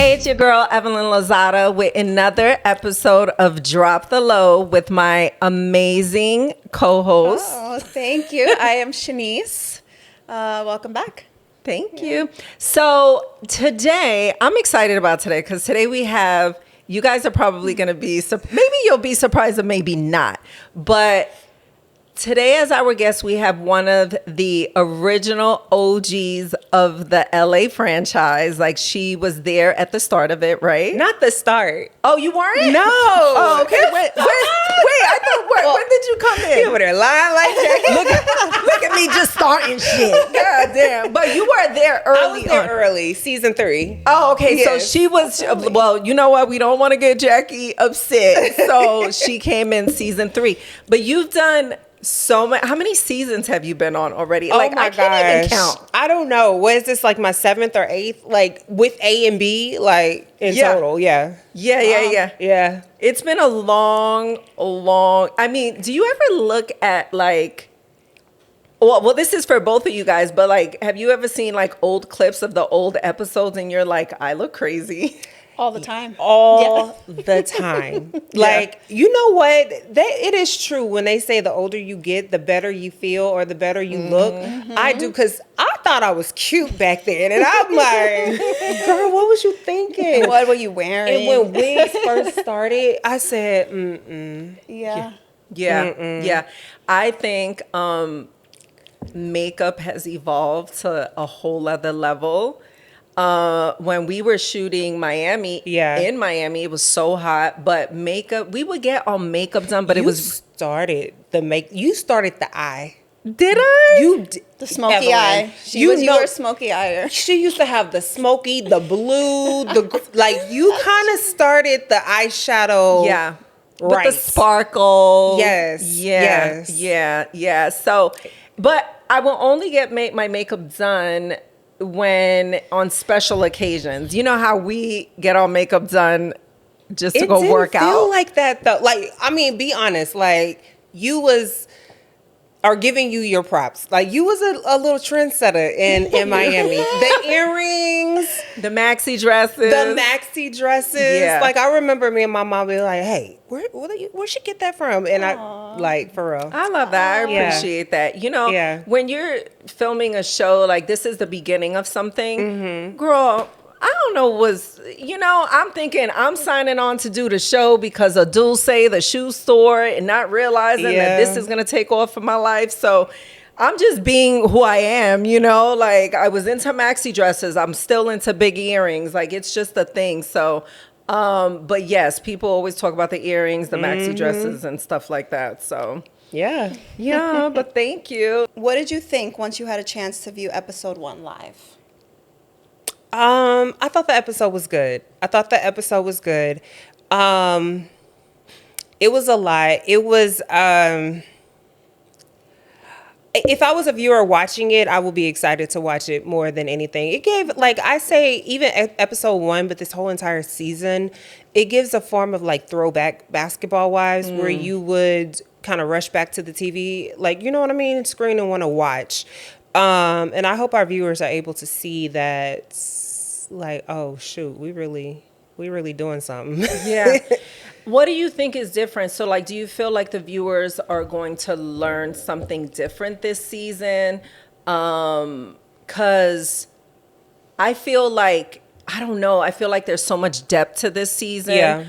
Hey, it's your girl, Evelyn Lozada, with another episode of Drop the Low with my amazing co-host. Oh, thank you. I am Shanice. Welcome back. Thank you. So today, I'm excited about today because today we have, you guys are probably going to be, maybe you'll be surprised or maybe not, but today, as our guest, we have one of the original OGs of the LA franchise. Like, she was there at the start of it, right? Not the start. Oh, you weren't? No. Oh, okay. Wait, I thought, when did you come in? You over there lying like that. Look at me just starting shit. God damn. But you were there early I was there on. early, season 3. Oh, okay. Yes. So she was, well, you know what? We don't want to get Jackie upset. So she came in season 3. But you've done so much. How many seasons have you been on already? Oh like, my I can't even count. I don't know. What is this, like my 7th or 8th? Like with A and B, like in total, yeah. Yeah. It's been a long, I mean, do you ever look at like, well, this is for both of you guys, but like, have you ever seen like old clips of the old episodes and you're like, I look crazy? All the time. All the time. Like, you know what? It is true when they say the older you get, the better you feel or the better you look. I do, because I thought I was cute back then. And I'm like, girl, what was you thinking? What were you wearing? And when wigs first started, I said, Yeah. I think makeup has evolved to a whole other level. When we were shooting in Miami, it was so hot, but makeup, we would get all makeup done, but you started the eye. Did I? You the smoky Evelyn. eye. You were smoky eye. She used to have the smoky, the blue, like you kind of started the eyeshadow. Yeah. Right. With the sparkle. Yes. Yeah. So, but I will only get my makeup done when on special occasions. You know how we get our makeup done just to go work out? It didn't feel like that though. Like, I mean, be honest, like you are giving you your props. Like you was a little trendsetter in Miami. The earrings, the maxi dresses. Yeah. Like I remember me and my mom being like, "Hey, where'd she get that from?" And I like for real. I love that. I appreciate that. You know, when you're filming a show like this is the beginning of something, girl. I don't know, I'm thinking I'm signing on to do the show because of Dulce, the shoe store, and not realizing that this is going to take off for my life. So I'm just being who I am, like I was into maxi dresses. I'm still into big earrings. Like it's just a thing. So, but yes, people always talk about the earrings, the maxi dresses and stuff like that. So yeah, but thank you. What did you think once you had a chance to view episode 1 live? I thought the episode was good. It was a lot. It was, if I was a viewer watching it, I would be excited to watch it more than anything. It gave, like I say, even episode 1, but this whole entire season, it gives a form of like throwback basketball wives where you would kind of rush back to the TV, like, you know what I mean? Screen and want to watch. And I hope our viewers are able to see that, like, oh shoot, we really doing something. Yeah. What do you think is different? So, like, do you feel like the viewers are going to learn something different this season? Because I feel like, I don't know, I feel like there's so much depth to this season. Yeah.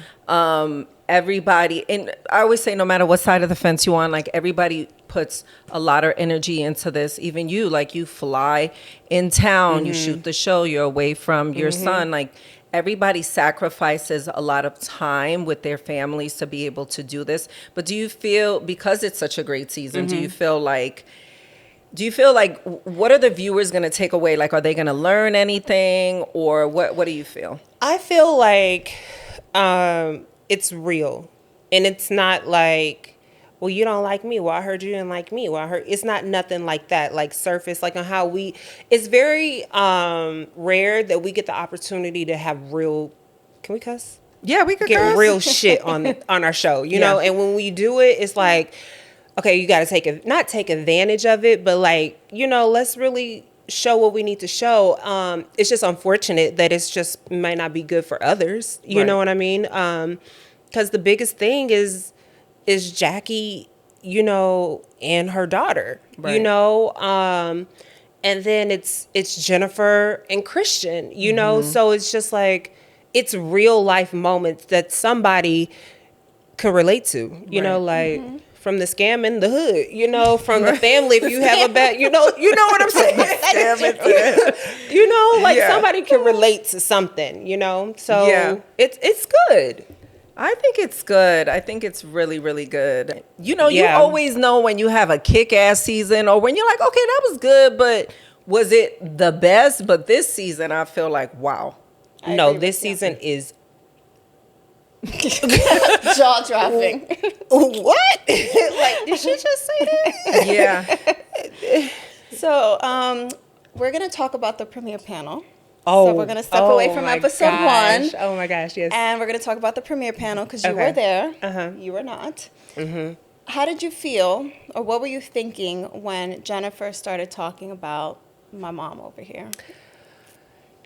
Everybody, and I always say no matter what side of the fence you're on, like everybody puts a lot of energy into this. Even you, like you fly in town, you shoot the show, you're away from your son. Like everybody sacrifices a lot of time with their families to be able to do this. But do you feel, because it's such a great season, do you feel like what are the viewers going to take away? Like, are they going to learn anything, or what do you feel? I feel like it's real, and it's not like, well, you don't like me, well, I heard you didn't like me, well, it's not nothing like that, like surface, like on how it's very rare that we get the opportunity to have real, can we cuss? Yeah, we could get real shit on our show, you know? And when we do it, it's like, okay, you got to not take advantage of it, but like, let's really show what we need to show. It's just unfortunate that it's just might not be good for others. You know what I mean? Because the biggest thing is Jackie, you know, and her daughter, you know, and then it's Jennifer and Christian, you know, so it's just like, it's real life moments that somebody can relate to, you know, like from the scam in the hood, you know, from the family, if you have a bad, you know what I'm saying? You know, like somebody can relate to something, you know, so it's good. I think it's good. I think it's really, really good. You know, you always know when you have a kick-ass season or when you're like, okay, that was good, but was it the best? But this season, I feel like, wow. No, this season is jaw dropping. What? Like, did she just say that? Yeah. So, we're going to talk about the premiere panel. Oh, so we're going to step away from episode 1. Oh my gosh, yes. And we're going to talk about the premiere panel because you were there. You were not. How did you feel, or what were you thinking when Jennifer started talking about my mom over here?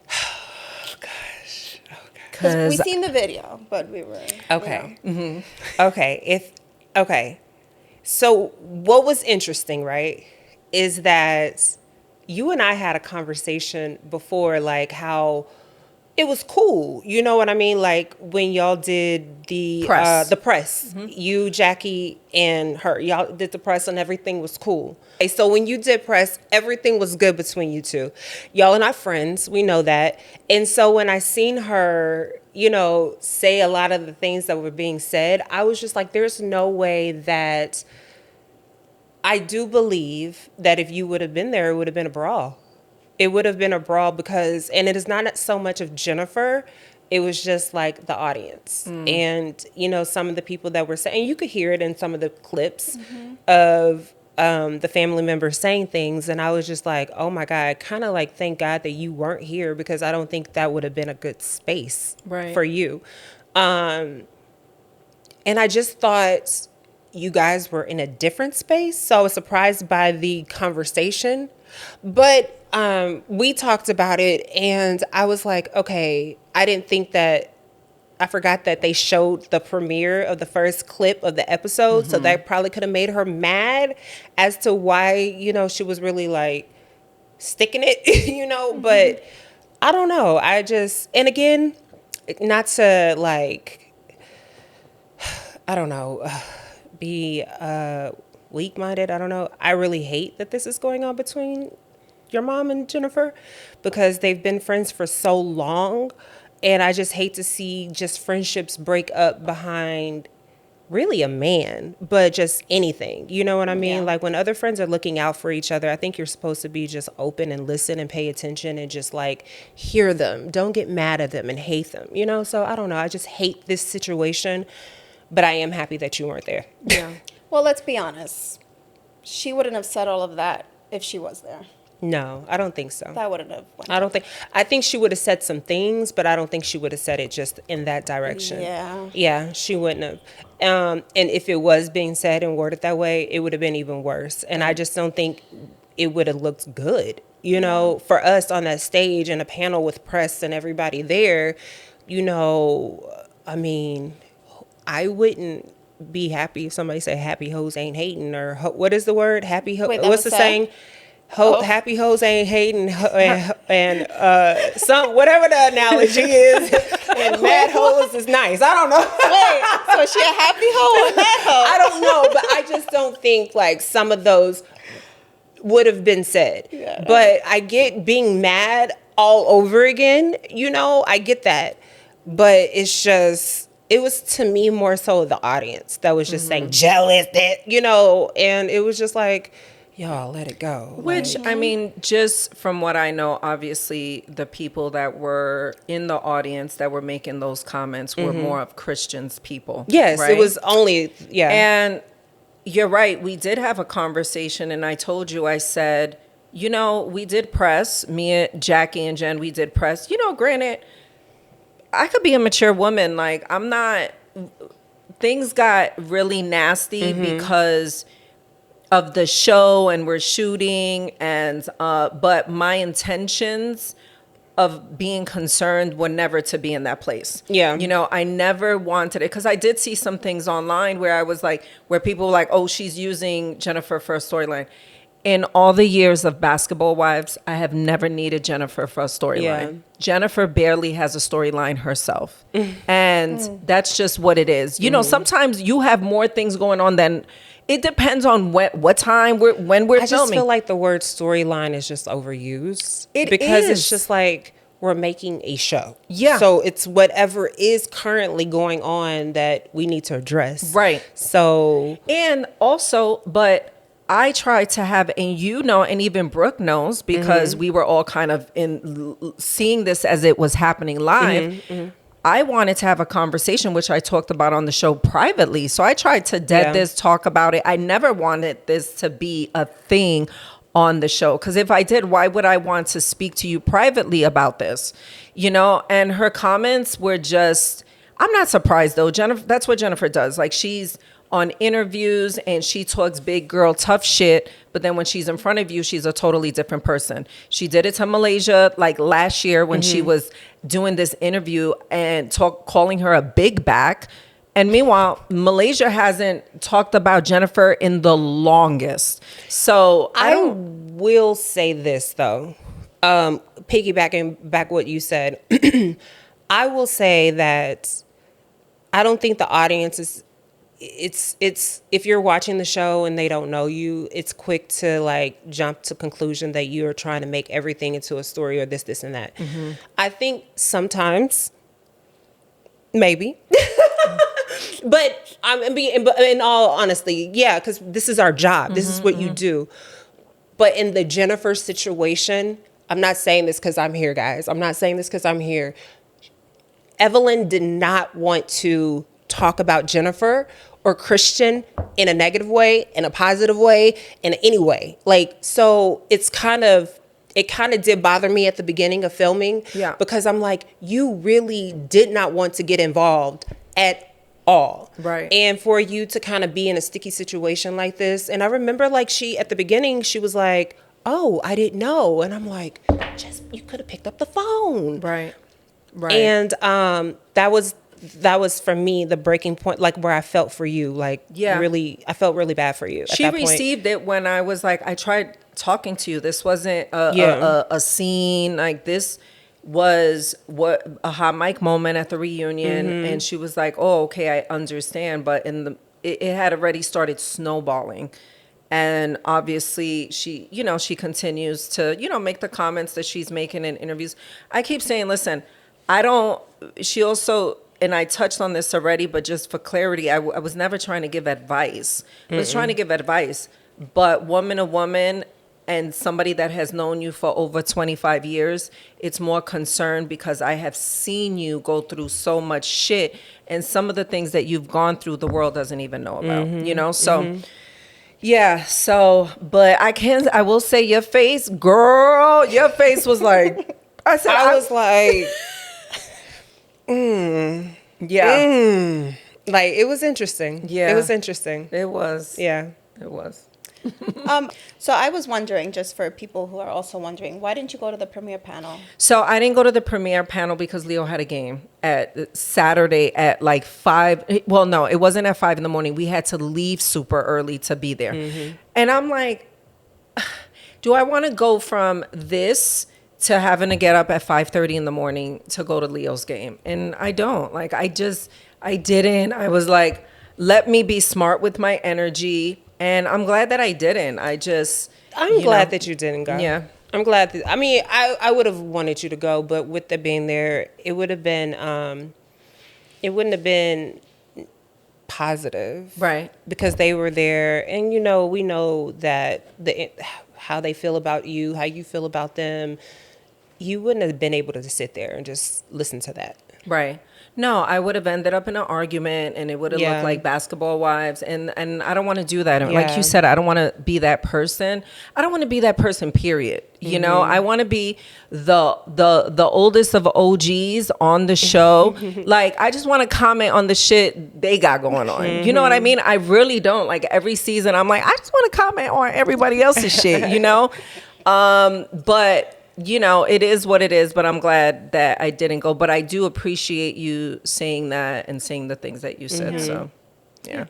Oh gosh. Because we seen the video, but we were okay. Okay. So what was interesting, right, is that you and I had a conversation before, like how it was cool. You know what I mean? Like when y'all did the press, you, Jackie, and her, y'all did the press and everything was cool. Okay, so when you did press, everything was good between you two. Y'all are not friends. We know that. And so when I seen her, you know, say a lot of the things that were being said, I was just like, there's no way that. I do believe that if you would have been there, it would have been a brawl. It would have been a brawl because, and it is not so much of Jennifer, it was just like the audience. And, you know, some of the people that were saying, you could hear it in some of the clips of the family members saying things. And I was just like, oh my God, kind of like, thank God that you weren't here because I don't think that would have been a good space for you. And I just thought you guys were in a different space. So I was surprised by the conversation. But we talked about it and I was like, okay, I didn't think that, I forgot that they showed the premiere of the first clip of the episode. So that probably could have made her mad as to why, you know, she was really like sticking it, you know, but I don't know. I just, and again, not to like, I don't know, be weak-minded. I don't know. I really hate that this is going on between your mom and Jennifer because they've been friends for so long. And I just hate to see just friendships break up behind really a man, but just anything. You know what I mean? Yeah. Like when other friends are looking out for each other, I think you're supposed to be just open and listen and pay attention and just like hear them. Don't get mad at them and hate them, you know? So I don't know. I just hate this situation. But I am happy that you weren't there. Yeah. Well, let's be honest. She wouldn't have said all of that if she was there. No, I don't think so. That wouldn't have. I think she would have said some things, but I don't think she would have said it just in that direction. Yeah. Yeah, she wouldn't have. And if it was being said and worded that way, it would have been even worse. And I just don't think it would have looked good. You know, for us on that stage in a panel with press and everybody there, you know, I mean, I wouldn't be happy if somebody said happy hoes ain't hating or what is the word? Happy hoes. What's the saying? Happy hoes ain't hating and some whatever the analogy is. And mad hoes is nice. I don't know. Wait, so is she a happy hoe or a mad hoe? I don't know, but I just don't think like some of those would have been said. Yeah. But I get being mad all over again. You know, I get that, but it's just. It was to me more so the audience that was just saying jealous that, you know, and it was just like, y'all let it go. Which, like, I mean, just from what I know, obviously the people that were in the audience that were making those comments were more of Christian's people. Yes, right? It was only, yeah. And you're right. We did have a conversation and I told you, I said, you know, we did press, me and Jackie and Jen, we did press, you know, granted, I could be a mature woman. Like, I'm not, things got really nasty because of the show, and we're shooting, and but my intentions of being concerned were never to be in that place. Yeah. You know, I never wanted it, because I did see some things online where I was like, where people were like, oh, she's using Jennifer for a storyline. In all the years of Basketball Wives, I have never needed Jennifer for a storyline. Yeah. Jennifer barely has a storyline herself. And that's just what it is. You know, sometimes you have more things going on than, it depends on what time when we're filming. I just feel like the word storyline is just overused. It because is. It's just like, we're making a show. Yeah. So it's whatever is currently going on that we need to address. Right. So. And also, but I try to have, and you know, and even Brooke knows, because we were all kind of seeing this as it was happening live. I wanted to have a conversation, which I talked about on the show privately. So I tried to this, talk about it. I never wanted this to be a thing on the show, because if I did, why would I want to speak to you privately about this? You know, and her comments were just, I'm not surprised though. Jennifer, that's what Jennifer does. Like, she's on interviews and she talks big girl tough shit, but then when she's in front of you, she's a totally different person. She did it to Malaysia like last year when she was doing this interview and calling her a big back. And meanwhile, Malaysia hasn't talked about Jennifer in the longest. So I will say this though, piggybacking back what you said, I will say that I don't think the audience is, it's if you're watching the show and they don't know you, it's quick to like jump to conclusion that you're trying to make everything into a story or this and that. I think sometimes, maybe, but in all honesty, yeah, because this is our job. This is what you do. But in the Jennifer situation, I'm not saying this because I'm here, guys. I'm not saying this because I'm here. Evelyn did not want to talk about Jennifer or Christian in a negative way, in a positive way, in any way. Like, so it kind of did bother me at the beginning of filming. Yeah. Because I'm like, you really did not want to get involved at all. Right. And for you to kind of be in a sticky situation like this. And I remember like at the beginning, she was like, oh, I didn't know. And I'm like, you could have picked up the phone. Right. And that was for me the breaking point, like where I felt for you, like really, I felt really bad for you. At she that point. received it when I was like, I tried talking to you. This wasn't a scene. Like, this was a hot mic moment at the reunion, and she was like, "Oh, okay, I understand." But it had already started snowballing. And obviously she continues to, make the comments that she's making in interviews. I keep saying, listen, she also, and I touched on this already, but just for clarity, I was never trying to give advice. I was trying to give advice, but woman to woman and somebody that has known you for over 25 years, it's more concern because I have seen you go through so much shit, and some of the things that you've gone through, the world doesn't even know about, so... Yeah, so, but I will say your face was like, I was like, yeah. Like, it was interesting. Yeah. It was interesting. It was. Yeah. It was. So I was wondering, just for people who are also wondering, why didn't you go to the premiere panel? So I didn't go to the premiere panel because Leo had a game at Saturday at like 5. Well, no, it wasn't at 5 a.m. We had to leave super early to be there. And I'm like, do I want to go from this to having to get up at 5:30 a.m. to go to Leo's game? And I don't. Like, I didn't. I was like, let me be smart with my energy. And I'm glad that I didn't. I'm glad that you didn't go. Yeah. I'm glad that, I would have wanted you to go, but with the being there, it would have been, it wouldn't have been positive. Right. Because they were there, and we know that how they feel about you, how you feel about them, you wouldn't have been able to sit there and just listen to that. Right. No, I would have ended up in an argument, and it would have looked like Basketball Wives, and I don't want to do that. Like you said, I don't want to be that person. I don't want to be that person, period. You know, I want to be the oldest of OGs on the show. Like, I just want to comment on the shit they got going on. You know what I mean? I really don't. Like, every season, I'm like, I just want to comment on everybody else's shit, you know? But you know, it is what it is, but I'm glad that I didn't go. But I do appreciate you saying that and saying the things that you said. So, yeah.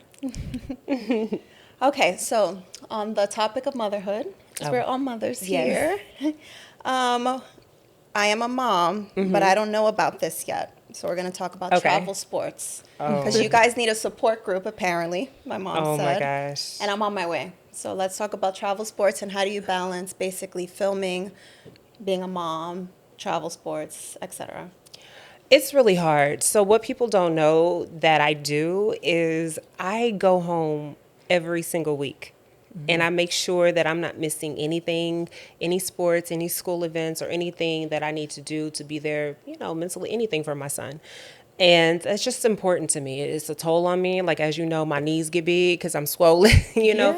Okay, so on the topic of motherhood, because we're all mothers here, I am a mom, but I don't know about this yet. So we're going to talk about travel sports. Because you guys need a support group, apparently, my mom said. Oh, my gosh. And I'm on my way. So let's talk about travel sports and how do you balance basically filming, being a mom, travel sports, etc. It's really hard. So what people don't know that I do is I go home every single week. And I make sure that I'm not missing anything, any sports, any school events, or anything that I need to do to be there, you know, mentally, anything for my son. And that's just important to me. It's a toll on me. Like, as you know, my knees get big because I'm swollen, you know.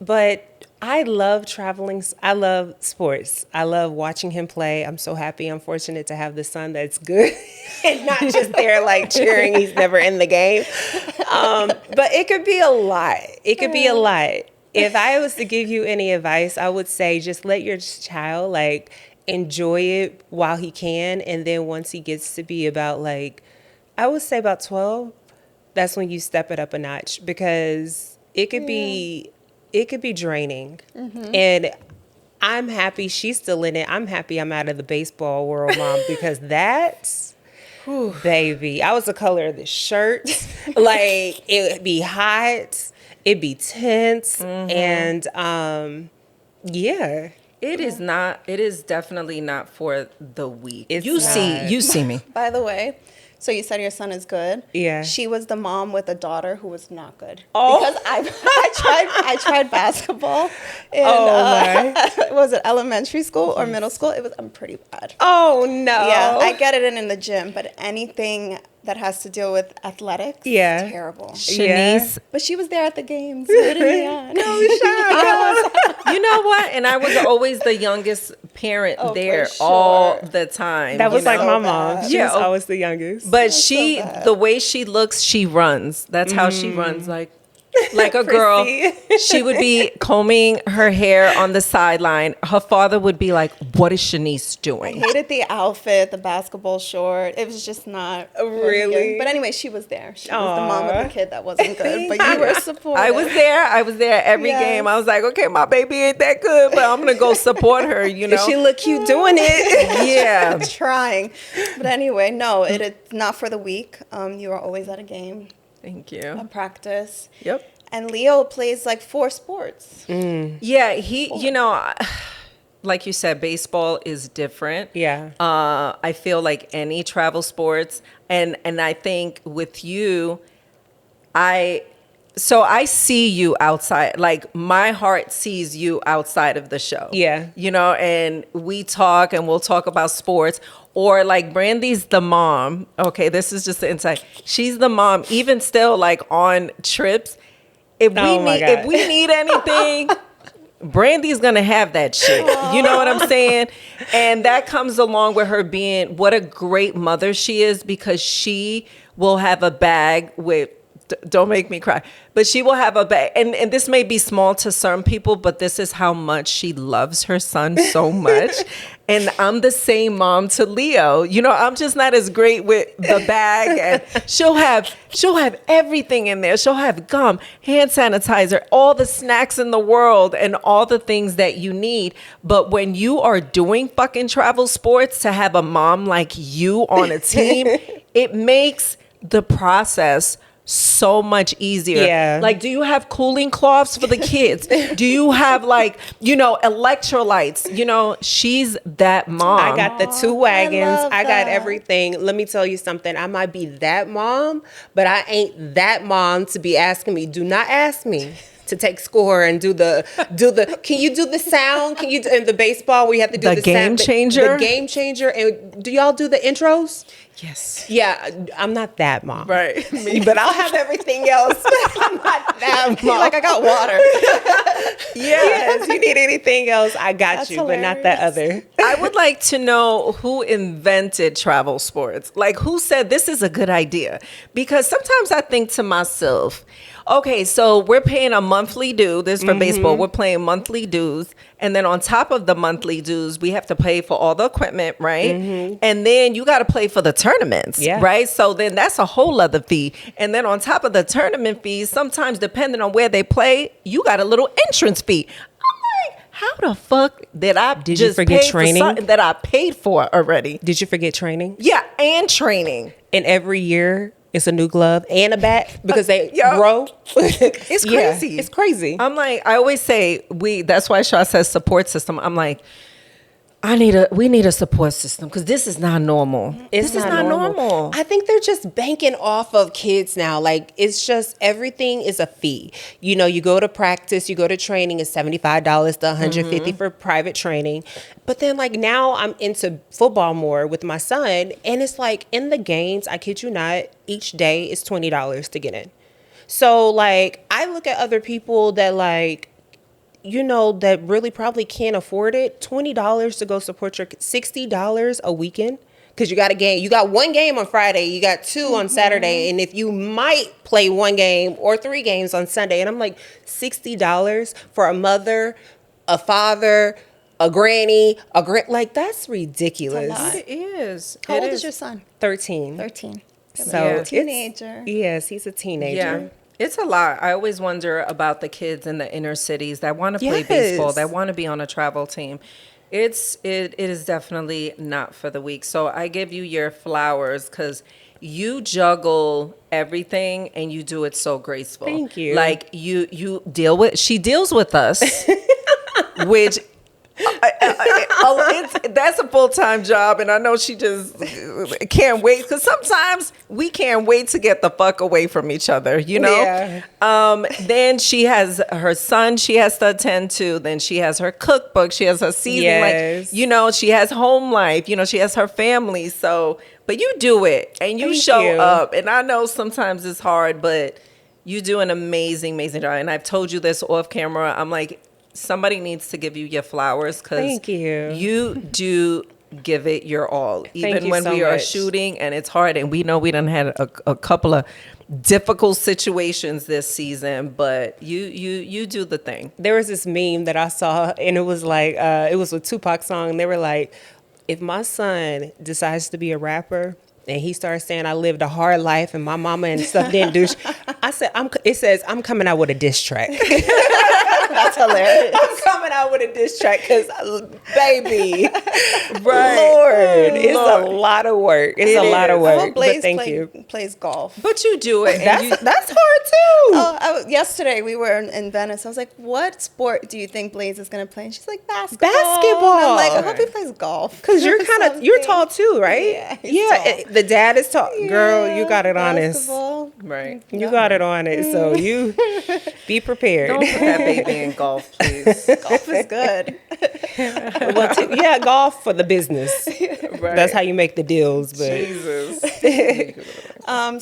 But I love traveling. I love sports. I love watching him play. I'm so happy. I'm fortunate to have the son that's good and not just there like cheering. He's never in the game. But it could be a lot. It could be a lot. If I was to give you any advice, I would say just let your child like enjoy it while he can. And then once he gets to be about like, I would say about 12, that's when you step it up a notch because it could be draining. And I'm happy she's still in it. I'm happy I'm out of the baseball world, Mom, because that's, baby, I was the color of the shirt. Like, it would be hot. It'd be tense. And, yeah. It is definitely not for the weak. You see me. By the way, so you said your son is good. Yeah. She was the mom with a daughter who was not good. Oh. Because I tried basketball in was it elementary school or middle school? I'm pretty bad. Oh no. Yeah, I get it in the gym, but anything that has to deal with athletics, terrible. Shanice. But she was there at the games, rooting me on. You know what? And I was always the youngest parent there all the time. That was like my so mom. She was always the youngest. But the way she looks, she runs. That's how she runs. Like a girl, she would be combing her hair on the sideline. Her father would be like, "What is Shanice doing?" I hated the outfit, the basketball short. It was just not really. But anyway, she was there. She was the mom of the kid that wasn't good. But you were supportive. I was there every game. I was like, okay, my baby ain't that good, but I'm gonna go support her. You know, she look cute doing it. Yeah, trying. But anyway, no, it's not for the weak. You are always at a game. Thank you. A practice. Yep. And Leo plays like 4 sports. Yeah, you know, like you said, baseball is different. Yeah. I feel like any travel sports, and I think with you, I see you outside. Like, my heart sees you outside of the show. Yeah. You know, and we talk and we'll talk about sports. Or like Brandi's the mom. Okay, this is just the insight. She's the mom, even still like on trips. If we need anything, Brandi's gonna have that shit. You know what I'm saying? And that comes along with her being what a great mother she is, because she will have a bag with, don't make me cry, but she will have a bag. And this may be small to some people, but this is how much she loves her son so much. And I'm the same mom to Leo. You know, I'm just not as great with the bag. And she'll have everything in there. She'll have gum, hand sanitizer, all the snacks in the world, and all the things that you need. But when you are doing fucking travel sports, to have a mom like you on a team, it makes the process so much easier. Yeah. Like, do you have cooling cloths for the kids? Do you have, like, you know, electrolytes? You know, she's that mom. I got the 2 wagons. I got that. everything. Let me tell you something. I might be that mom, but I ain't that mom to be asking me. Do not ask me to take score and do the can you do the sound? Can you do in the baseball we have to do the game sound, changer? The game changer. And do y'all do the intros? Yes. Yeah, I'm not that mom. Right. But I'll have everything else. I'm not that mom. Like, I got water. Yes, you need anything else, I got That's you, but not that other. I would like to know who invented travel sports. Like, who said this is a good idea? Because sometimes I think to myself, okay, so we're paying a monthly due. This is for baseball. We're paying monthly dues. And then on top of the monthly dues, we have to pay for all the equipment, right? And then you got to pay for the tournaments, right? So then that's a whole other fee. And then on top of the tournament fees, sometimes depending on where they play, you got a little entrance fee. I'm like, how the fuck did you forget training? For something that I paid for already? Did you forget training? Yeah, and training. And every year it's a new glove and a bat because they grow. It's crazy. Yeah, it's crazy. I'm like, I always say that's why Shaw says support system. I'm like, we need a support system because this is not normal. This is not normal. I think they're just banking off of kids now. Like, it's just everything is a fee. You know, you go to practice, you go to training, it's $75 to $150 for private training. But then, like, now I'm into football more with my son, and it's like in the games, I kid you not, each day is $20 to get in. So, like, I look at other people that, like, you know, that really probably can't afford it. $20 to go support your $60 a weekend. Because you got a game. You got one game on Friday. You got two on Saturday. And if you might play one game or 3 games on Sunday. And I'm like, $60 for a mother, a father, a granny, like, that's ridiculous. It's a lot. It is. How old is your son? 13. 13. So teenager. Yes, he's a teenager. Yeah. It's a lot. I always wonder about the kids in the inner cities that want to play baseball, that want to be on a travel team. It is definitely not for the weak. So I give you your flowers because you juggle everything and you do it so graceful. Thank you. Like she deals with us, which that's a full-time job, and I know she just can't wait because sometimes we can't wait to get the fuck away from each other, you know? Yeah. Then she has her son she has to attend to, then she has her cookbook, she has her season, yes. like, you know, she has home life, you know, she has her family, so, but you do it, and you show up, and I know sometimes it's hard, but you do an amazing job, and I've told you this off camera, I'm like, somebody needs to give you your flowers because you do give it your all. Even when we are shooting and it's hard, and we know we done had a couple of difficult situations this season, but you do the thing. There was this meme that I saw, and it was like, it was a Tupac song, and they were like, if my son decides to be a rapper, and he starts saying I lived a hard life and my mama and stuff didn't do I said, it says I'm coming out with a diss track. That's hilarious. I'm coming out with a diss track because, baby, right. Lord, it's a lot of work. It's a lot of work. But thank you. Plays golf. But you do it. That's hard too. Yesterday we were in Venice. I was like, what sport do you think Blaze is going to play? And she's like, basketball. Basketball. I'm like, I hope he plays golf. Because you're tall too, right? Yeah. The dad is tall. Yeah, girl, you got it basketball. on us. Right. You got it on it. So you be prepared. Don't put that baby in golf, please. Golf is good. Well, golf for the business. Right. That's how you make the deals. But Jesus.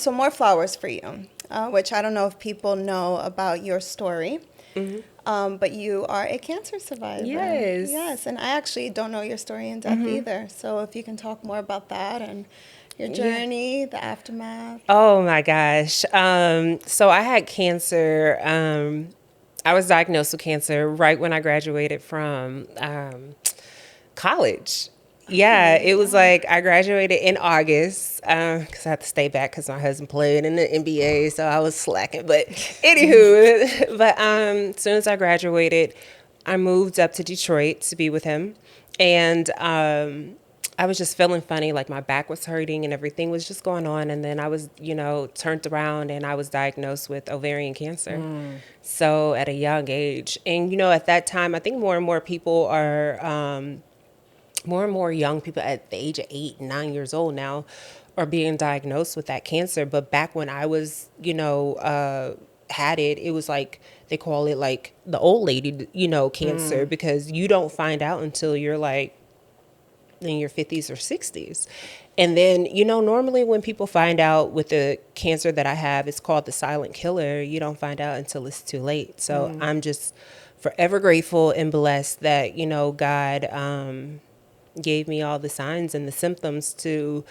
So more flowers for you, which I don't know if people know about your story. Mm-hmm. But you are a cancer survivor. Yes. And I actually don't know your story in depth either. So if you can talk more about that and your journey, the aftermath. Oh my gosh. So I had cancer. I was diagnosed with cancer right when I graduated from college. Yeah, it was like I graduated in August because I had to stay back because my husband played in the NBA, so I was slacking. But anywho, as soon as I graduated, I moved up to Detroit to be with him, and I was just feeling funny, like my back was hurting and everything was just going on. And then I was, turned around and I was diagnosed with ovarian cancer. So at a young age. And, at that time, I think more and more people are, more and more young people at the age of 8, 9 years old now are being diagnosed with that cancer. But back when I was, had it, it was like, they call it like the old lady, cancer, because you don't find out until you're like in your 50s or 60s. And then, you know, normally when people find out with the cancer that I have, it's called the silent killer. You don't find out until it's too late. So I'm just forever grateful and blessed that, you know, God gave me all the signs and the symptoms to,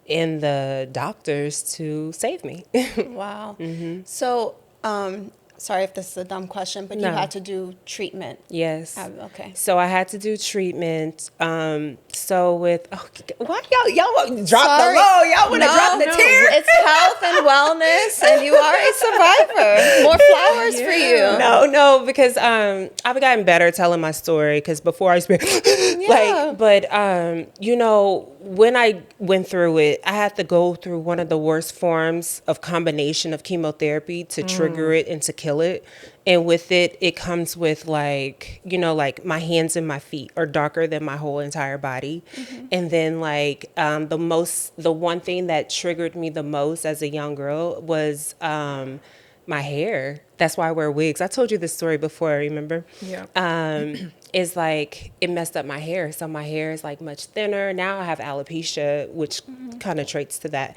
and the doctors to save me. Wow. So, sorry if this is a dumb question, but you had to do treatment. Yes. Okay. So I had to do treatment. So with, why y'all drop the low? Y'all want to drop the tear? It's health and wellness, and you are a survivor. More flowers for you. No, because I've gotten better telling my story. Because before I used to be but you know, when I went through it, I had to go through one of the worst forms of combination of chemotherapy to trigger it and to kill it. And with it, it comes with like, you know, like my hands and my feet are darker than my whole entire body. And then like the one thing that triggered me the most as a young girl was my hair. That's why I wear wigs. I told you this story before, remember? Yeah. Is like it messed up my hair. So my hair is like much thinner. Now I have alopecia, which kind of traits to that.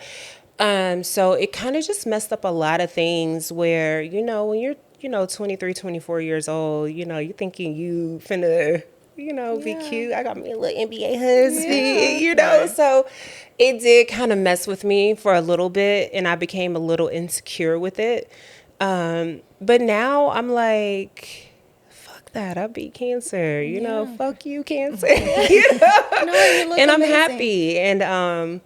So it kind of just messed up a lot of things where, you know, when you're, you know, 23, 24 years old, you know, you're thinking you finna, you know, be cute. I got me a little NBA husband, you know. Right. So it did kind of mess with me for a little bit, and I became a little insecure with it. But now I'm like, that I beat cancer, you know, fuck you, cancer. You know? You look and I'm happy. And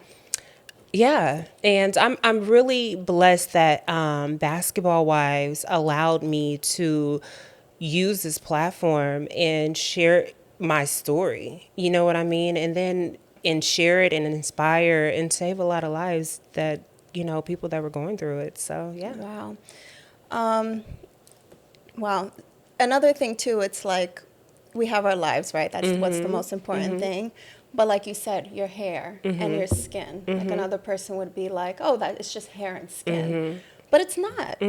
and I'm really blessed that Basketball Wives allowed me to use this platform and share my story. You know what I mean? And share it and inspire and save a lot of lives that, you know, people that were going through it. So Wow. Wow. Another thing too, it's like we have our lives, right? That's what's the most important thing. But like you said, your hair and your skin. Like another person would be like, oh, that it's just hair and skin. But it's not.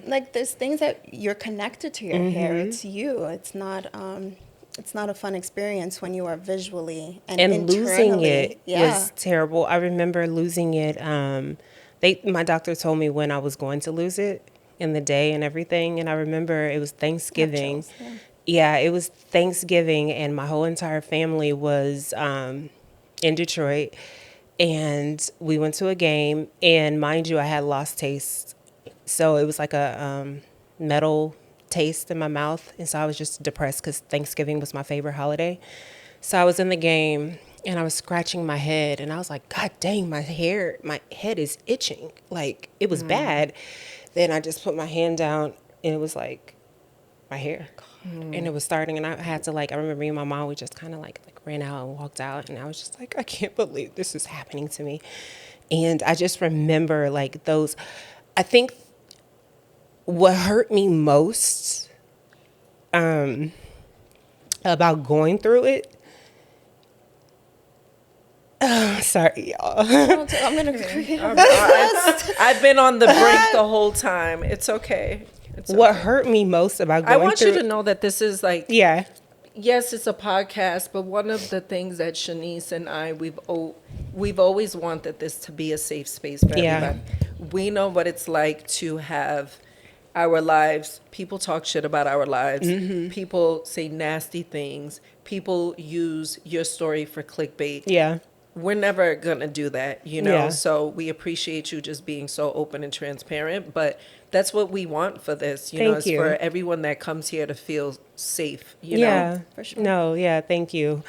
Like there's things that you're connected to your hair. It's you. It's not a fun experience when you are visually and losing it was terrible. I remember losing it. My doctor told me when I was going to lose it, in the day and everything. And I remember it was Thanksgiving. It was Thanksgiving, and my whole entire family was in Detroit. And we went to a game, and mind you, I had lost taste. So it was like a metal taste in my mouth. And so I was just depressed because Thanksgiving was my favorite holiday. So I was in the game, and I was scratching my head, and I was like, God dang, my head is itching. Like, it was bad. Then I just put my hand down, and it was like my hair. And it was starting, and I had to I remember me and my mom, we just kind of like ran out and walked out, and I was just like, I can't believe this is happening to me. And I just remember I think what hurt me most about going through it, sorry, y'all. I'm gonna. I've been on the brink the whole time. It's okay. What hurt me most about going through it. I want you to know that this is yes, it's a podcast, but one of the things that Shanice and I we've always wanted this to be a safe space for everybody. We know what it's like to have our lives. People talk shit about our lives. People say nasty things. People use your story for clickbait. Yeah. We're never going to do that, you know? Yeah. So we appreciate you just being so open and transparent. But that's what we want for this, you know, is for everyone that comes here to feel safe, you know? For sure. No, thank you.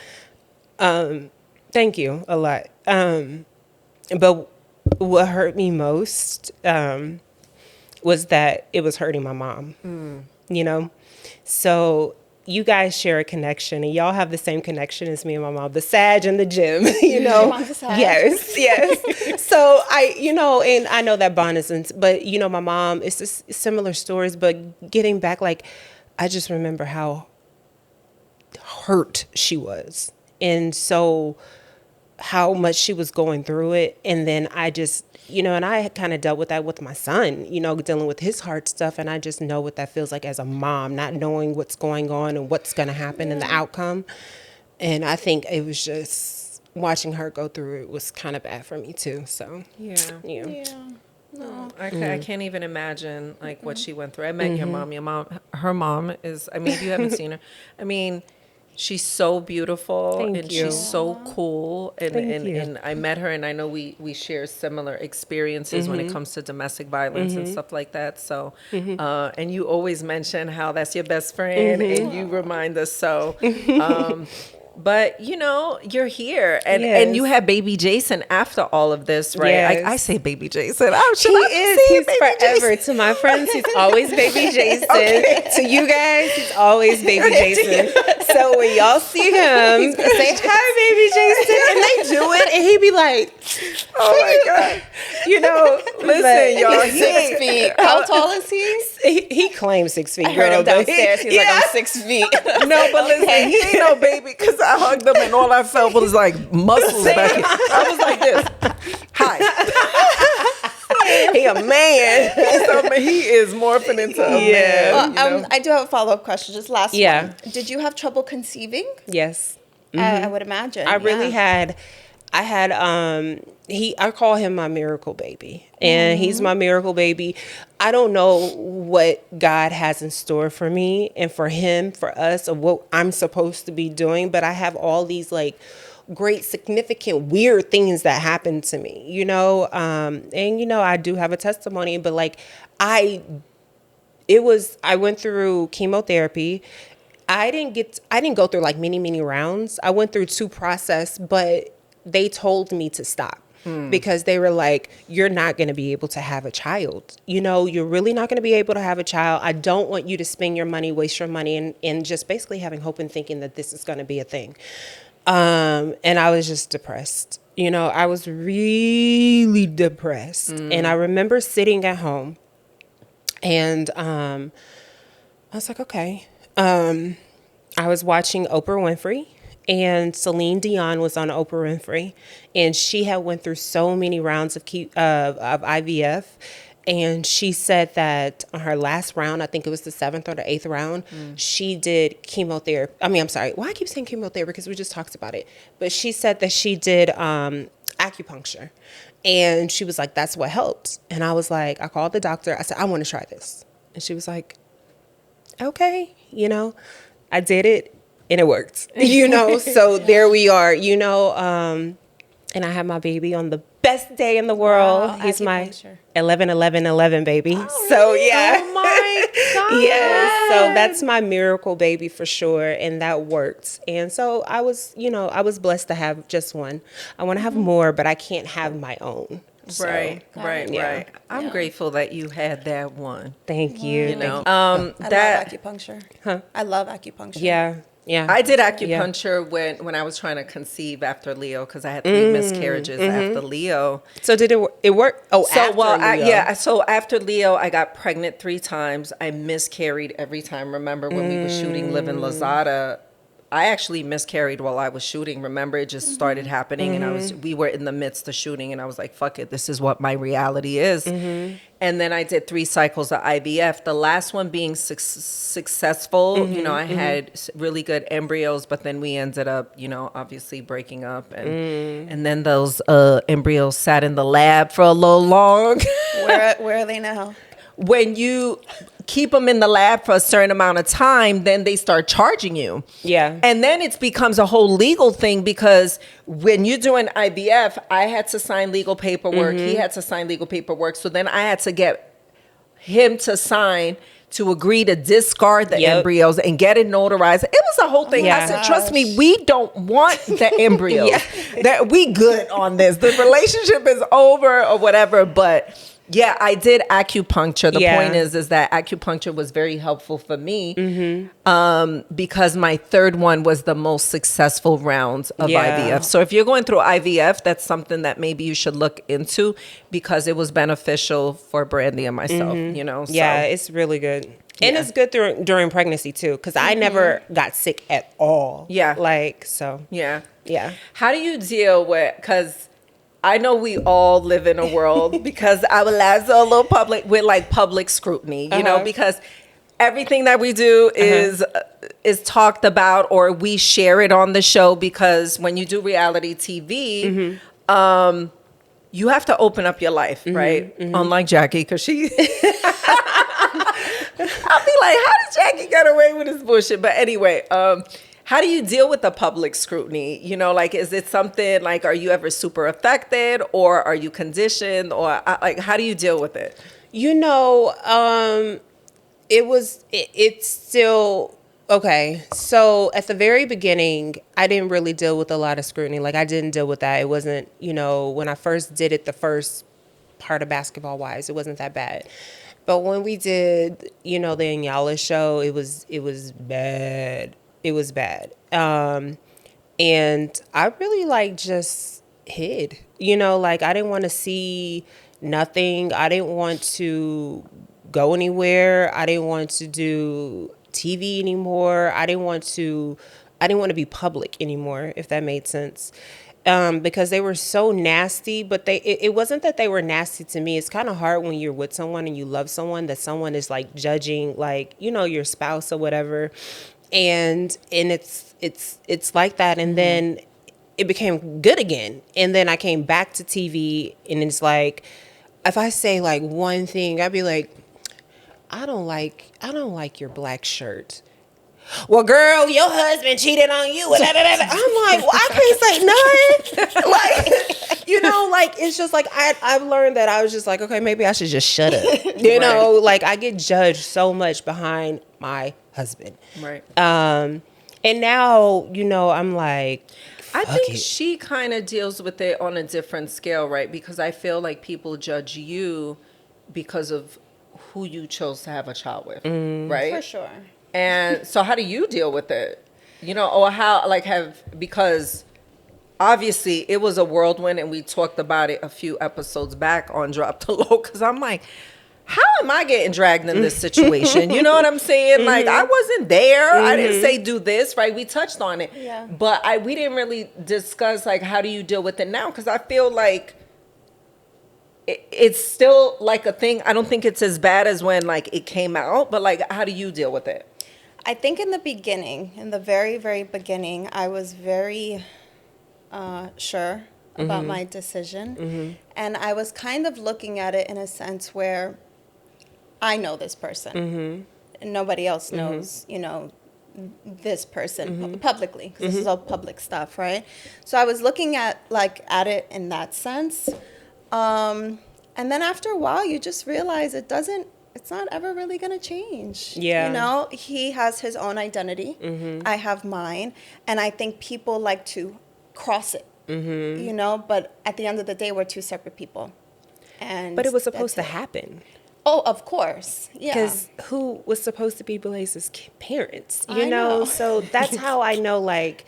Thank you a lot. But what hurt me most was that it was hurting my mom, you know? So you guys share a connection, and y'all have the same connection as me and my mom, the Sag and the gym, you know? Your mom's a Sag. Yes. So and I know that bond isn't, but you know, my mom, it's just similar stories, but getting back, I just remember how hurt she was. And so how much she was going through it. And then I just, and I had kind of dealt with that with my son, dealing with his heart stuff. And I just know what that feels like as a mom, not knowing what's going on and what's going to happen and the outcome. And I think it was just watching her go through it was kind of bad for me too. So yeah. No. I can't even imagine like what she went through. I met your mom. Her mom is, I mean, if you haven't seen her, I mean, she's so beautiful. Thank you. She's so cool. And you. and I met her, and I know we share similar experiences when it comes to domestic violence and stuff like that. So, and you always mention how that's your best friend, and you remind us so. But you're here, and you have baby Jason after all of this, right? Yes. I say baby Jason. He's forever. To my friends, he's always baby Jason. Okay. To you guys, he's always baby Jason. So when y'all see him, say hi, baby Jason, and they do it, and he be like, "Oh my god!" Listen, y'all. He's 6 feet. How tall is he? He claims 6 feet. I heard him downstairs. He's like, I'm 6 feet. No, but listen, he ain't no baby, because I hugged him and all I felt was like muscles back here. I was like this. Hi. He a man. So he is morphing into a man. Well, I do have a follow-up question. Just last one. Did you have trouble conceiving? Yes. I would imagine. I really had. I call him my miracle baby, and he's my miracle baby. I don't know what God has in store for me and for him, for us, of what I'm supposed to be doing. But I have all these like great, significant, weird things that happen to me, and I do have a testimony, but like I went through chemotherapy. I didn't go through like many rounds. I went through 2 processes, but they told me to stop because they were like, you're not going to be able to have a child. You're really not going to be able to have a child. I don't want you to spend your money, waste your money, and just basically having hope and thinking that this is going to be a thing. And I was just depressed. I was really depressed. And I remember sitting at home and I was like, okay. I was watching Oprah Winfrey, and Celine Dion was on Oprah Winfrey, and she had went through so many rounds of IVF. And she said that on her last round, I think it was the 7th or the 8th round, she did chemotherapy. I'm sorry. Why I keep saying chemotherapy? Because we just talked about it. But she said that she did acupuncture. And she was like, that's what helped. And I was like, I called the doctor. I said, I want to try this. And she was like, okay. I did it and it worked. So there we are, and I had my baby on the best day in the world. Wow, he's my acupuncture. 11 baby. Oh, so really? yeah. Oh my God. Yes. So that's my miracle baby for sure. And that worked. And so I was blessed to have just one. I want to have more, but I can't have my own. So, Right. I'm grateful that you had that one. Thank you. I love acupuncture. Huh? I love acupuncture. Yeah. I did acupuncture when I was trying to conceive after Leo, because I had 3 miscarriages after Leo. So did it work? Oh, so after Leo. So after Leo, I got pregnant 3 times. I miscarried every time. Remember when we were shooting Live in Lazada? I actually miscarried while I was shooting. Remember, it just started happening, and we were in the midst of shooting, and I was like, "Fuck it, this is what my reality is." And then I did 3 cycles of IVF. The last one being successful. I had really good embryos, but then we ended up, obviously breaking up, and then those embryos sat in the lab for a little long. Where are they now? When you keep them in the lab for a certain amount of time, then they start charging you. Yeah. And then it becomes a whole legal thing, because when you're doing IVF, I had to sign legal paperwork. He had to sign legal paperwork. So then I had to get him to sign to agree to discard the embryos and get it notarized. It was a whole thing. Yeah. I said, trust me, we don't want the embryos. That we good on this. The relationship is over or whatever, but yeah, I did acupuncture. The point is that acupuncture was very helpful for me because my 3rd one was the most successful rounds of IVF. So if you're going through IVF, that's something that maybe you should look into, because it was beneficial for Brandi and myself, So. Yeah, it's really good. And it's good during pregnancy too, because I never got sick at all. Yeah. Yeah. How do you deal with, because I know we all live in a world, because our lives are a little public, with like public scrutiny, because everything that we do is talked about, or we share it on the show, because when you do reality TV, you have to open up your life, right? Unlike Jackie, because she... I'll be like, how did Jackie get away with this bullshit? But anyway, how do you deal with the public scrutiny? You know, like, is it something like, are you ever super affected, or are you conditioned, or like, how do you deal with it? You know, it's still, okay. So at the very beginning, I didn't really deal with a lot of scrutiny. Like, I didn't deal with that. It wasn't, you know, when I first did it, the first part of Basketball Wives, it wasn't that bad. But when we did, you know, the Inyala show, it was bad. It was bad. And I really, like, just hid. You know, like, I didn't want to see nothing. I didn't want to go anywhere. I didn't want to do TV anymore. I didn't want to be public anymore, if that made sense. Because they were so nasty, but it wasn't that they were nasty to me. It's kind of hard when you're with someone and you love someone, that someone is like judging, like, you know, your spouse or whatever. And it's like that. And then it became good again. And then I came back to TV, and it's like, if I say like one thing, I'd be like, I don't like your black shirt. Well, girl, your husband cheated on you. I'm like, well, I can't say nothing. Like, you know, like, it's just like, I've learned that I was just like, okay, maybe I should just shut up. You know, like, I get judged so much behind my husband. Right. And now, you know, I'm like, I think she kind of deals with it on a different scale, right? Because I feel like people judge you because of who you chose to have a child with, right? For sure. And so how do you deal with it? You know, or how, like, because obviously it was a whirlwind, and we talked about it a few episodes back on Drop the Low, because I'm like, how am I getting dragged in this situation? You know what I'm saying? Like, I wasn't there. I didn't say do this, right? We touched on it. Yeah. But we didn't really discuss, like, how do you deal with it now? Because I feel like it's still, like, a thing. I don't think it's as bad as when, like, it came out. But, like, how do you deal with it? I think in the very, very beginning, I was very sure about my decision. And I was kind of looking at it in a sense where I know this person. And nobody else knows, you know, this person publicly, because this is all public stuff, right? So I was looking at it in that sense. And then after a while, you just realize it's not ever really going to change. Yeah. You know, he has his own identity. I have mine. And I think people like to cross it, you know, but at the end of the day, we're two separate people. But it was supposed to happen. Oh, of course. Yeah. Because who was supposed to be Blaise's parents, you know? So that's how I know, like,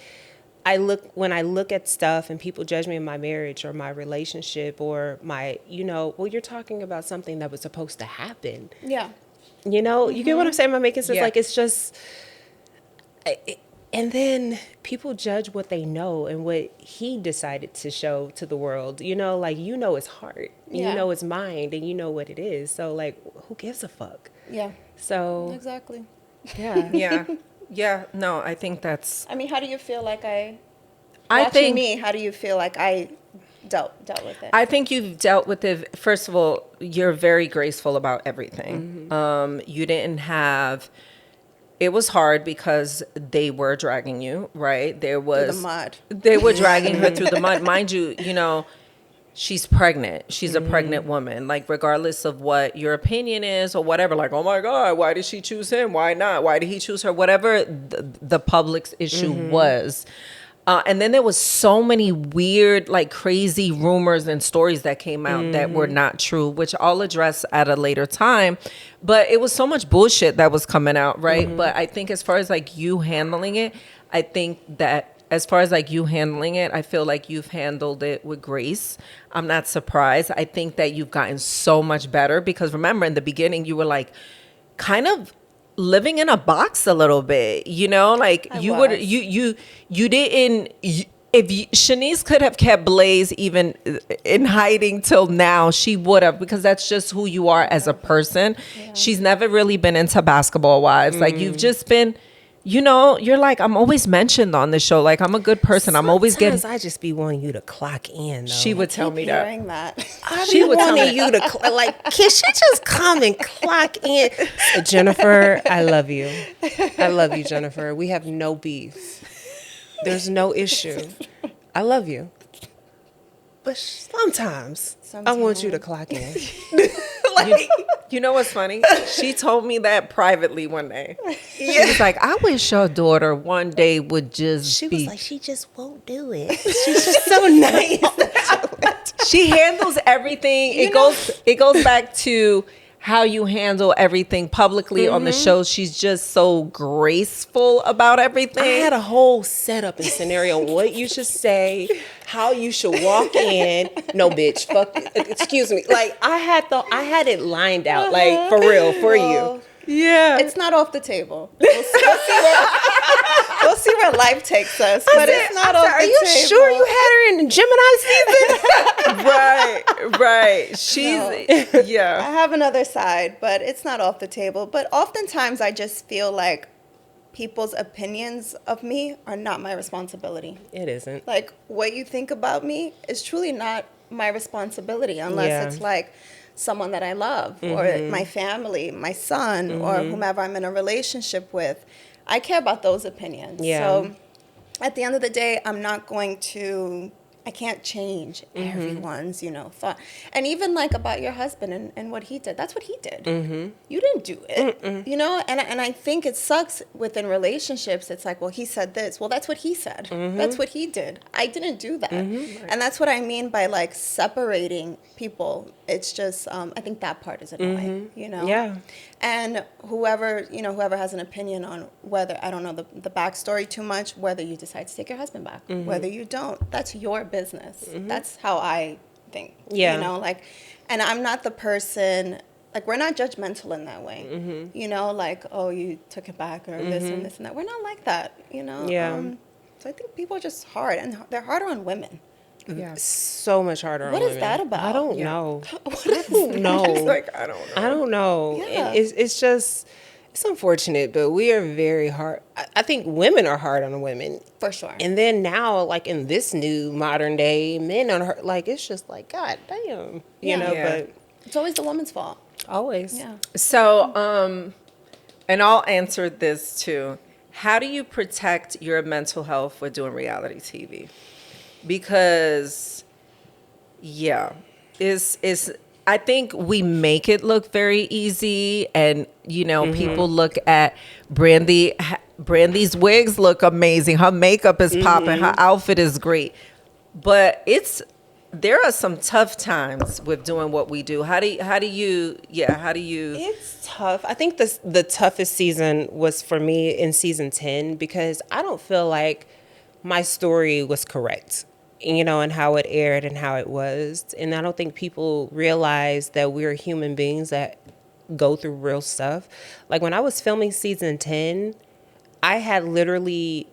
when I look at stuff and people judge me in my marriage or my relationship or my, you know, well, you're talking about something that was supposed to happen. Yeah. You know, you get what I'm saying? Am I making sense? Yeah. Like, it's just, and then people judge what they know and what he decided to show to the world. You know, like, you know his heart, and you know his mind, and you know what it is. So, like, who gives a fuck? Yeah. So. Exactly. Yeah. Yeah. Yeah. No, I think that's... I mean, how do you feel like how do you feel like I dealt with it? I think you've dealt with it. First of all, you're very graceful about everything. You didn't have... It was hard because they were dragging you, right? Through the mud. They were dragging her through the mud. Mind you, you know, she's pregnant. She's a pregnant woman. Like, regardless of what your opinion is or whatever, like, oh my God, why did she choose him? Why not? Why did he choose her? Whatever the public's issue was. And then there was so many weird, like, crazy rumors and stories that came out that were not true, which I'll address at a later time. But it was so much bullshit that was coming out, right? But I think as far as, like, you handling it, I feel like you've handled it with grace. I'm not surprised. I think that you've gotten so much better because, remember, in the beginning, you were, like, kind of living in a box a little bit, you know, like, it Shanice could have kept Blaze even in hiding till now, she would have, because that's just who you are as a person. Yeah. She's never really been into Basketball Wives. Like, you've just been, you know, you're like, I'm always mentioned on this show. Like, I'm a good person. I'm always getting. I just be wanting you to clock in, though. She would tell me that. She would tell me you to like, can she just come and clock in? Jennifer, I love you. I love you, Jennifer. We have no beef. There's no issue. I love you. But sometimes I want you to clock in. Like, you know what's funny? She told me that privately one day. She was like, I wish your daughter one day would just She was like, she just won't do it. She's just so nice. She handles everything. It goes back to how you handle everything publicly on the show. She's just so graceful about everything. I had a whole setup and scenario, what you should say, how you should walk in. No, bitch, fuck, excuse me. Like, I had it lined out, like, for real, for you. Yeah. It's not off the table. We'll see where life takes us. But it's not off the table. Are you sure you had her in Gemini season? Right. She's, yeah. I have another side, but it's not off the table. But oftentimes I just feel like people's opinions of me are not my responsibility. It isn't. Like, what you think about me is truly not my responsibility unless it's like someone that I love or my family, my son, or whomever I'm in a relationship with. I care about those opinions. Yeah. So at the end of the day, I can't change everyone's, thought. And even like about your husband and what he did, that's what he did. You didn't do it, And I think it sucks within relationships. It's like, well, he said this. Well, that's what he said. That's what he did. I didn't do that. And that's what I mean by like separating people. It's just, I think that part is annoying, Yeah. And whoever has an opinion on whether, I don't know the backstory too much, whether you decide to take your husband back, whether you don't, that's your business. That's how I think. Yeah. And I'm not the person, like, we're not judgmental in that way. Like, oh, you took it back or this and this and that. We're not like that, Yeah. So I think people are just hard, and they're harder on women. Yeah. So much harder on women. What is that about? I don't know. I don't know. Like, I don't know. I don't know. Yeah. It's just, it's unfortunate, but we are very hard. I think women are hard on women. For sure. And then now, like, in this new modern day, men are hard. Like, it's just like, God damn. But it's always the woman's fault. Always. Yeah. So, and I'll answer this too. How do you protect your mental health with doing reality TV? Because, I think we make it look very easy, and people look at Brandi. Brandi's wigs look amazing. Her makeup is popping. Her outfit is great, but there are some tough times with doing what we do. How do you? It's tough. I think the toughest season was for me in season 10, because I don't feel like my story was correct, and how it aired and how it was. And I don't think people realize that we're human beings that go through real stuff. Like, when I was filming season 10, I had literally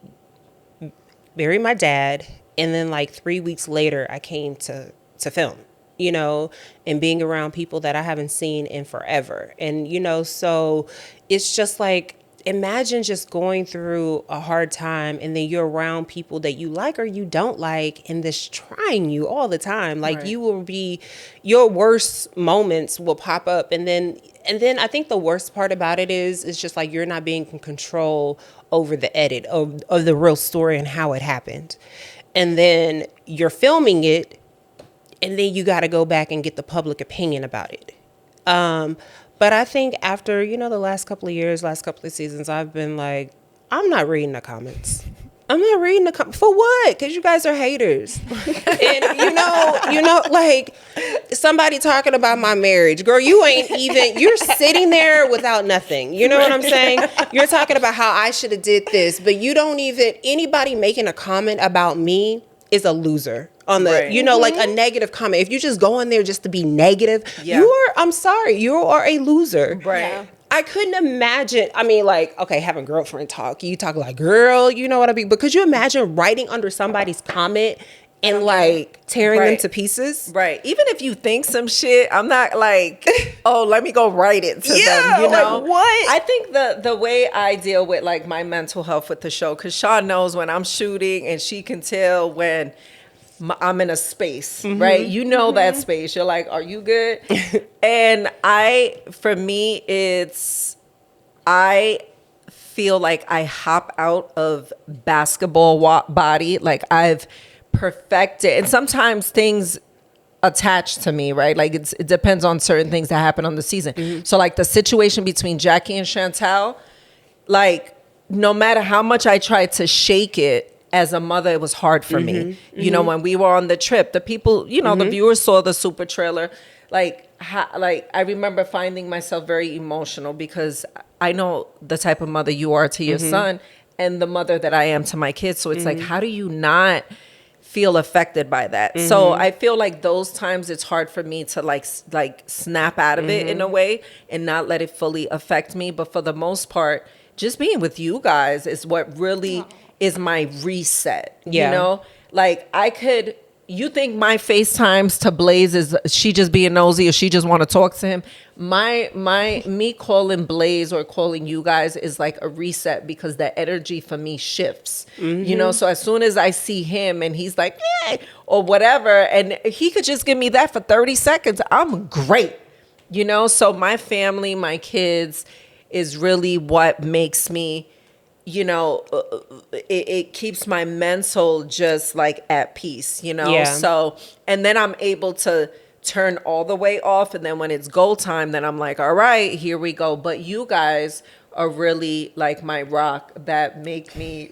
buried my dad. And then like 3 weeks later, I came to film, and being around people that I haven't seen in forever. And, so it's just like, imagine just going through a hard time, and then you're around people that you like or you don't like, and this trying you all the time. Like, right. You will be, your worst moments will pop up. And then I think the worst part about it is just like, you're not being in control over the edit of the real story and how it happened. And then you're filming it, and then you got to go back and get the public opinion about it. But I think after, the last couple of years, last couple of seasons, I've been like, I'm not reading the comments. I'm not reading the comments. For what? Because you guys are haters. And, like, somebody talking about my marriage. Girl, you're sitting there without nothing. You know what I'm saying? You're talking about how I should have did this, but anybody making a comment about me is a loser. On the, right. Like a negative comment. If you just go in there just to be negative, I'm sorry, you are a loser. Right. Yeah. I couldn't imagine. I mean, like, okay, having girlfriend talk. You talk like, girl, you know what I mean? But could you imagine writing under somebody's comment and like tearing them to pieces? Right. Even if you think some shit, I'm not like, oh, let me go write it to them. You know like, what? I think the way I deal with like my mental health with the show, because Sean knows when I'm shooting, and she can tell when I'm in a space, right? You know that space. You're like, are you good? And for me, I feel like I hop out of basketball body. Like I've perfected, and sometimes things attach to me, right? Like it depends on certain things that happen on the season. So like the situation between Jackie and Chantal, like no matter how much I tried to shake it, as a mother, it was hard for me. You know, when we were on the trip, the people, you know, the viewers saw the super trailer. Like I remember finding myself very emotional because I know the type of mother you are to your son and the mother that I am to my kids. So it's like, how do you not feel affected by that? So I feel like those times it's hard for me to like snap out of it in a way and not let it fully affect me. But for the most part, just being with you guys is what really is my reset. You know, like you think my FaceTimes to Blaze is she just being nosy or she just want to talk to him? Me calling Blaze or calling you guys is like a reset because the energy for me shifts. You know, so as soon as I see him and he's like, eh, or whatever, and he could just give me that for 30 seconds, I'm great. You know, so my family, my kids is really what makes me, you know, it keeps my mental just like at peace, you know? So, and then I'm able to turn all the way off. And then when it's goal time, then I'm like, all right, here we go. But you guys are really like my rock that make me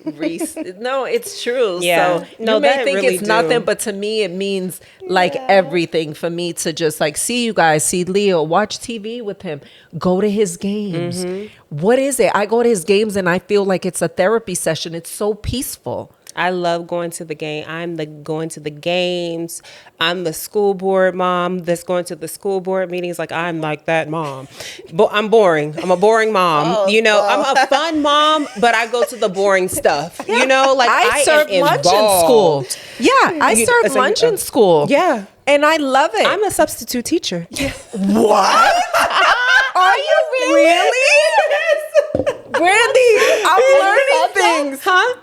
no, it's true. So you may think it's nothing, but to me it means like everything for me to just like see you guys, see Leo, watch TV with him, go to his games. What is it? I go to his games and I feel like it's a therapy session. It's so peaceful. I love going to the game. Going to the games. I'm the school board mom that's going to the school board meetings. Like I'm like that mom. But I'm boring. I'm a boring mom. You know, I'm a fun mom, but I go to the boring stuff. You know, like I serve lunch in school. Yeah, I serve lunch in school. Yeah. And I love it. I'm a substitute teacher. What? Are you really? Brandi, I'm learning things. Huh?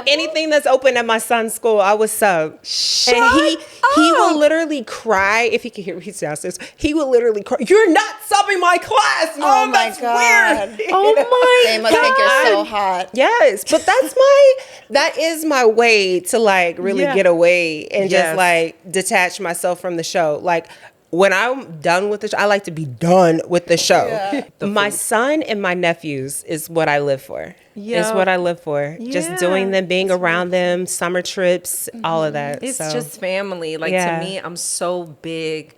Anything that's open at my son's school, I was sub. And he will literally cry if he can hear me. He's downstairs. He will literally cry. You're not subbing my class. Oh my God. Weird. Oh my They must think you're so hot. Yes, but that is my way to like really get away and just like detach myself from the show. Like when I'm done with the show, I like to be done with the show. My son and my nephews is what I live for. It's what I live for. Just doing them, being around them, summer trips, all of that. It's just family. Like to me, I'm so big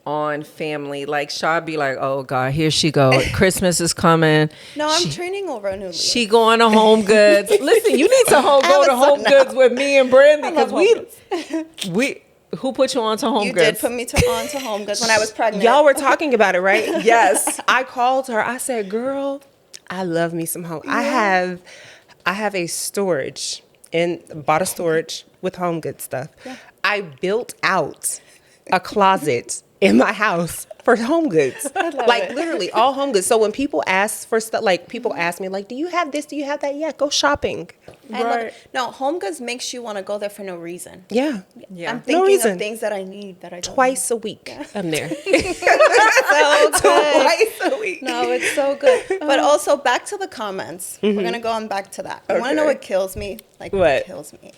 on family. Like Shaw be like, oh God, here she go. Christmas is coming. No, I'm training over a new league. She going to Home Goods. Listen, you need to go to Home Goods with me and Brandi because we who put you on to Home Goods? You did put me on to Home Goods when I was pregnant. Y'all were talking about it, right? Yes. I called her. I said, girl, I love me some home. I have a storage and bought a storage with Home Goods stuff. Yeah. I built out a closet in my house for Home Goods. Like literally all Home Goods. So when people ask for stuff, like people ask me like, do you have this? Do you have that? Yeah, go shopping. Right. No, Home Goods makes you want to go there for no reason. Yeah. I'm thinking of things that I need that I don't Twice a week. I'm there. So good. Twice a week. No, it's so good. But also back to the comments. We're going to go on back to that. I want to know what kills me. Like what kills me.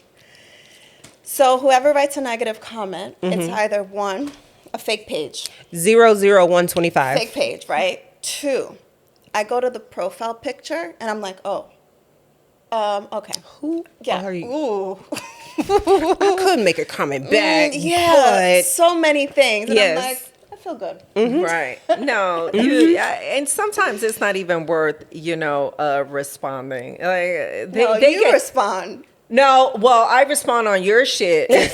So whoever writes a negative comment, it's either one, a fake page. 00125. Fake page, right? 2, I go to the profile picture and I'm like, oh, okay. Who are you? Ooh. I could make a comment back. But so many things. And I'm like, I feel good. Right. No, and sometimes it's not even worth, responding. Like you respond. No, well, I respond on your shit because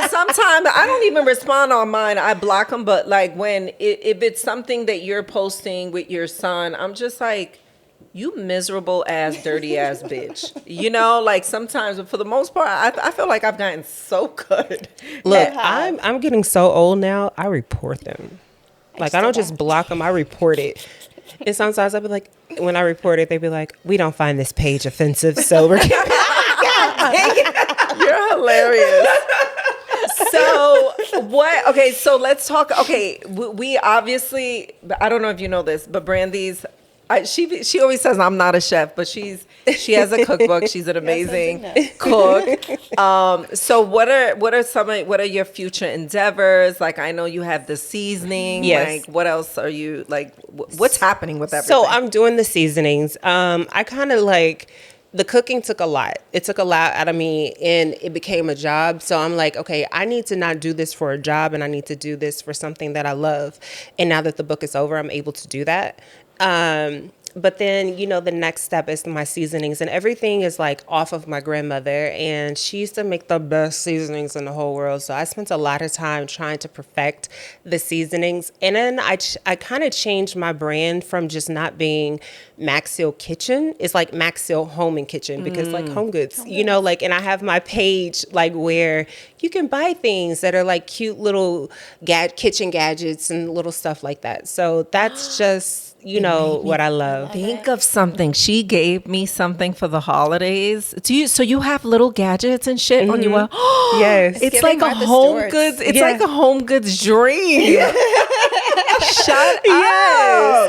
sometimes I don't even respond on mine. I block them. But like if it's something that you're posting with your son, I'm just like, you miserable ass, dirty ass bitch. You know, like sometimes, but for the most part, I feel like I've gotten so good. Look, I'm getting so old now. I report them. Like I don't just block them. I report it. And sometimes I'll be like, when I report it, they be like, we don't find this page offensive, so we're You're hilarious. So what? Okay, so let's talk. Okay, we obviously, I don't know if you know this, but Brandi's, she always says I'm not a chef, but she has a cookbook. She's an amazing cook. So what are your future endeavors? Like I know you have the seasoning. Yes. Like what else are you like? What's happening with everything? So I'm doing the seasonings. I kind of like. The cooking took a lot. It took a lot out of me and it became a job. So I'm like, okay, I need to not do this for a job and I need to do this for something that I love. And now that the book is over, I'm able to do that. But then, you know, the next step is my seasonings and everything is like off of my grandmother. And she used to make the best seasonings in the whole world. So I spent a lot of time trying to perfect the seasonings. And then I kind of changed my brand from just not being Maxiell Kitchen. It's like Maxiell Home and Kitchen because like home goods, you know, like, and I have my page like where you can buy things that are like cute little kitchen gadgets and little stuff like that. So that's just, you know what I love. Think of something. She gave me something for the holidays. So you have little gadgets and shit on your wall? Yes. It's like a home goods. It's like a home goods dream. Shut up.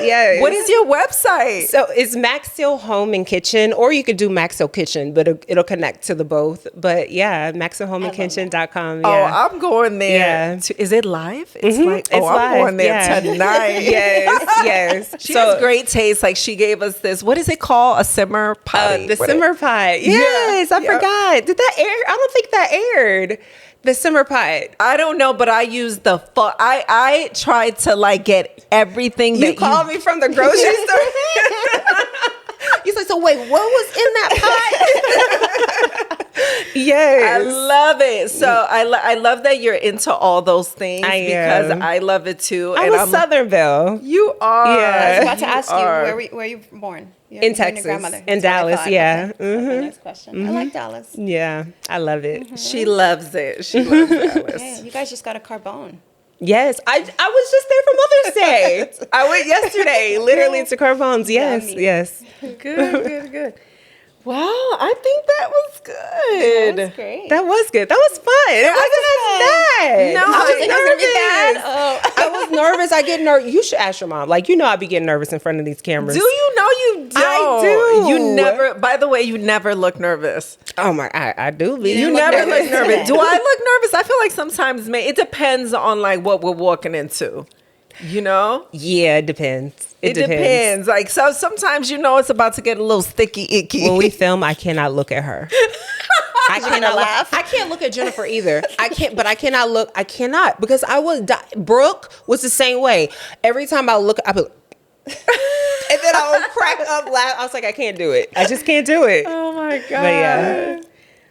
Yes. What is your website? So it's Maxiell Home and Kitchen, or you could do Maxiell Kitchen, but it'll connect to the both. But yeah, MaxiellHomeandKitchen.com. Yeah. Oh, I'm going there. Yeah. Is it live? It's like, It's I'm live. going there tonight. Yes. She has great taste. Like she gave us this. What is it called? A simmer pie. The simmer pie. Yes, I forgot. Did that air? I don't think that aired. The simmer pie. I don't know, but I used the I tried to like get everything that You called me from the grocery store. You said, so wait, what was in that pie? Yes. I love it. So I love that you're into all those things because I love it too. I'm Southern Belle. You are. I Yeah. was about to ask you, where you born? In Texas. In Dallas, yeah. Okay, next question. I like Dallas. Yeah, I love it. She loves it. She loves Dallas. Yeah, you guys just got a Carbone. Yes, I was just there for Mother's Day. I went yesterday, literally to Carbone's. Yes, Yummy. yes. Good. Wow, I think that was good. That was great. That was good. That was fun. It wasn't as bad. No, I was it nervous. was gonna be bad. Oh. I was nervous. I get nervous. You should ask your mom. Like, you know, I be getting nervous in front of these cameras. Do you know you don't? I do. You never, by the way, you never look nervous. Oh my, I do. You never look nervous. Do I look nervous? I feel like sometimes, it depends on like what we're walking into. You know? Yeah, it depends. It depends. Like, so sometimes you know it's about to get a little sticky, icky. When we film, I cannot look at her. I cannot laugh. I can't look at Jennifer either. I cannot look. I cannot because I was. Brooke was the same way. Every time I look, I be, and then I would crack up, laugh. I was like, I can't do it. I just can't do it. Oh my God. But yeah.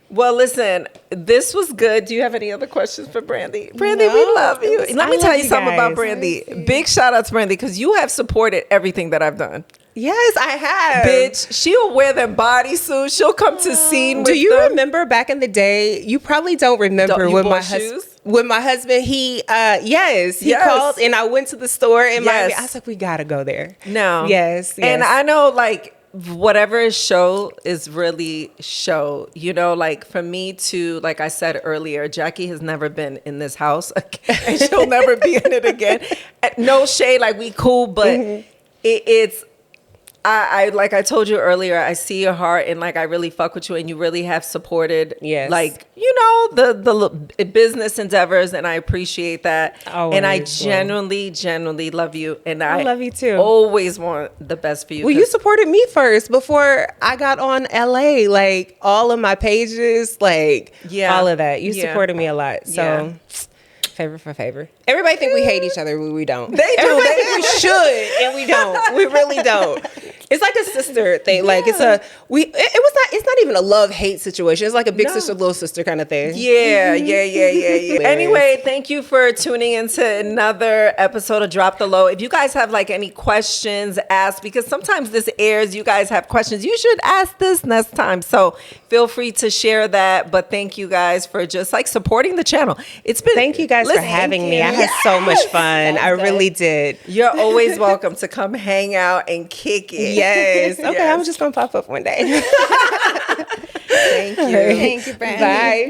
Well, listen, this was good. Do you have any other questions for Brandi? Brandi, No, we love you. Let me I tell love you you something about guys. Brandi. Big shout out to Brandi because you have supported everything that I've done. Yes, I have. Bitch, she'll wear them bodysuits. She'll come to scene with Do you them. remember back in the day? You probably don't remember Don't you when bought my shoes? husband. When my husband, he called and I went to the store in Miami. I was like, we gotta go there. No. Yes. And I know like whatever is show is really show, you know, like for me to, like I said earlier, Jackie has never been in this house again, and she'll never be in it again. No shade, like we cool, but it's, I like I told you earlier, I see your heart and like I really fuck with you and you really have supported like, you know, the business endeavors and I appreciate that. Always, and I genuinely love you and I love you too. Always want the best for you. Well, you supported me first before I got on LA, like all of my pages, like all of that. You supported me a lot. So favor for favor. Everybody think we hate each other, but we don't. They do. Everybody think we should, and we don't. We really don't. It's like a sister thing. Like it's not even a love-hate situation. It's like a big sister, little sister kind of thing. Yeah. Anyway, thank you for tuning into another episode of Drop the Low. If you guys have like any questions, ask, because sometimes this airs, you guys have questions. You should ask this next time. So feel free to share that. But thank you guys for just like supporting the channel. Thank you guys for having me. I had so much fun. I really did. You're always welcome to come hang out and kick it. Yes. Okay, I'm just gonna pop up one day. Thank you. Thank you, Brandi. Bye.